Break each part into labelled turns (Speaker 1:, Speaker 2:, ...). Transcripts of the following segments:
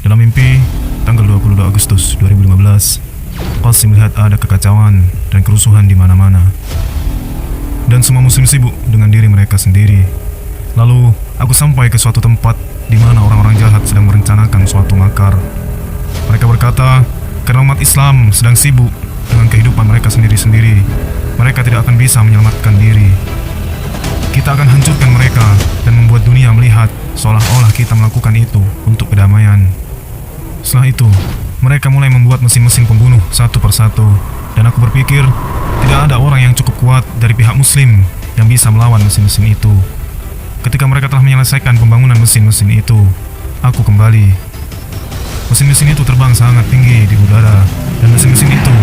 Speaker 1: Dalam mimpi, tanggal 22 Agustus 2015, Qasim melihat ada kekacauan dan kerusuhan di mana-mana. Dan semua muslim sibuk dengan diri mereka sendiri. Lalu, aku sampai ke suatu tempat di mana orang-orang jahat sedang merencanakan suatu makar. Mereka berkata, karena umat Islam sedang sibuk dengan kehidupan mereka sendiri-sendiri, mereka tidak akan bisa menyelamatkan diri. Kita akan hancurkan mereka dan membuat dunia melihat seolah-olah kita melakukan itu untuk kedamaian. Setelah itu, mereka mulai membuat mesin-mesin pembunuh satu persatu, dan aku berpikir tidak ada orang yang cukup kuat dari pihak muslim yang bisa melawan mesin-mesin itu. Ketika mereka telah menyelesaikan pembangunan mesin-mesin itu, aku kembali. Mesin-mesin itu terbang sangat tinggi di udara, dan mesin-mesin itu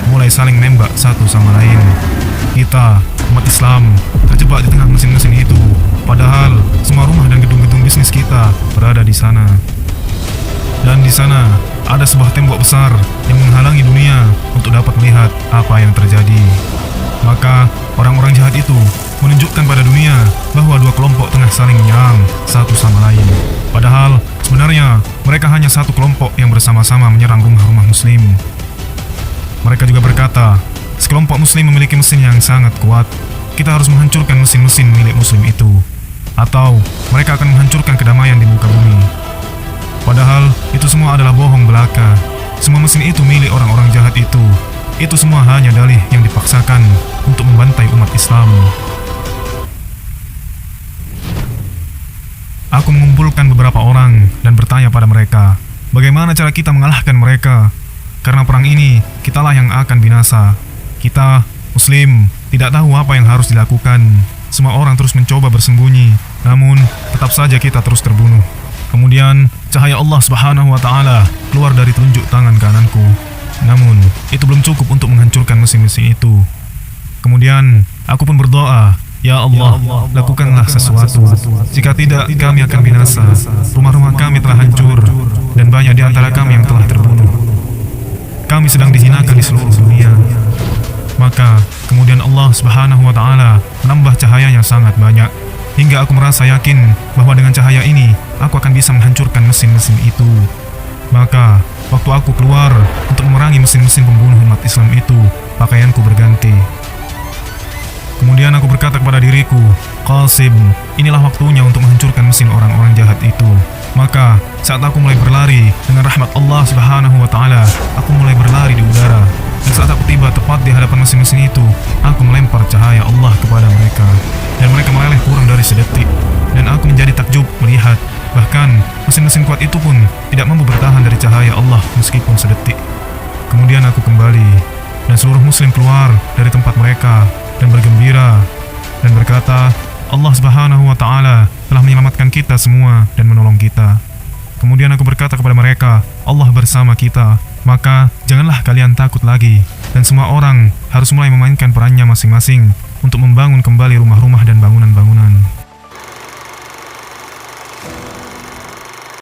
Speaker 1: mulai saling nembak satu sama lain. Kita, umat Islam, terjebak di tengah mesin-mesin itu, padahal semua rumah dan gedung-gedung bisnis kita berada di sana. Dan di sana ada sebuah tembok besar yang menghalangi dunia untuk dapat melihat apa yang terjadi. Maka orang-orang jahat itu menunjukkan pada dunia bahwa dua kelompok tengah saling menyerang satu sama lain. Padahal sebenarnya mereka hanya satu kelompok yang bersama-sama menyerang rumah-rumah muslim. Mereka juga berkata, sekelompok muslim memiliki mesin yang sangat kuat. Kita harus menghancurkan mesin-mesin milik muslim itu, atau mereka akan menghancurkan kedamaian di muka bumi. Padahal itu semua adalah bohong belaka. Semua mesin itu milik orang-orang jahat itu. Itu semua hanya dalih yang dipaksakan untuk membantai umat Islam. Aku mengumpulkan beberapa orang dan bertanya pada mereka, bagaimana cara kita mengalahkan mereka? Karena perang ini, kitalah yang akan binasa. Kita, muslim, tidak tahu apa yang harus dilakukan. Semua orang terus mencoba bersembunyi, namun tetap saja kita terus terbunuh. Kemudian, cahaya Allah Subhanahu wa Ta'ala keluar dari telunjuk tangan kananku. Namun, itu belum cukup untuk menghancurkan mesin-mesin itu. Kemudian, aku pun berdoa, Ya Allah, lakukanlah sesuatu. Jika tidak, kami akan binasa. Rumah-rumah kami telah hancur, dan banyak di antara kami yang telah terbunuh. Kami sedang dihinakan di seluruh dunia. Maka, kemudian Allah Subhanahu wa Ta'ala menambah cahayanya sangat banyak, hingga aku merasa yakin bahwa dengan cahaya ini, aku akan bisa menghancurkan mesin-mesin itu. Maka, waktu aku keluar untuk memerangi mesin-mesin pembunuh umat Islam itu, pakaianku berganti. Kemudian aku berkata kepada diriku, Qasim, inilah waktunya untuk menghancurkan mesin orang-orang jahat itu. Maka, saat aku mulai berlari dengan rahmat Allah Subhanahu wa Ta'ala, aku mulai berlari di udara. Dan saat aku tiba tepat di hadapan mesin-mesin itu, aku melempar cahaya Allah kepada mereka. Dan mereka meleleh kurang dari sedetik. Dan aku menjadi takjub melihat, bahkan mesin-mesin kuat itu pun tidak mampu bertahan dari cahaya Allah meskipun sedetik. Kemudian aku kembali, dan seluruh muslim keluar dari tempat mereka dan bergembira dan berkata, Allah Subhanahu wa Ta'ala telah menyelamatkan kita semua dan menolong kita. Kemudian aku berkata kepada mereka, Allah bersama kita, maka janganlah kalian takut lagi. Dan semua orang harus mulai memainkan perannya masing-masing untuk membangun kembali rumah-rumah dan bangunan-bangunan.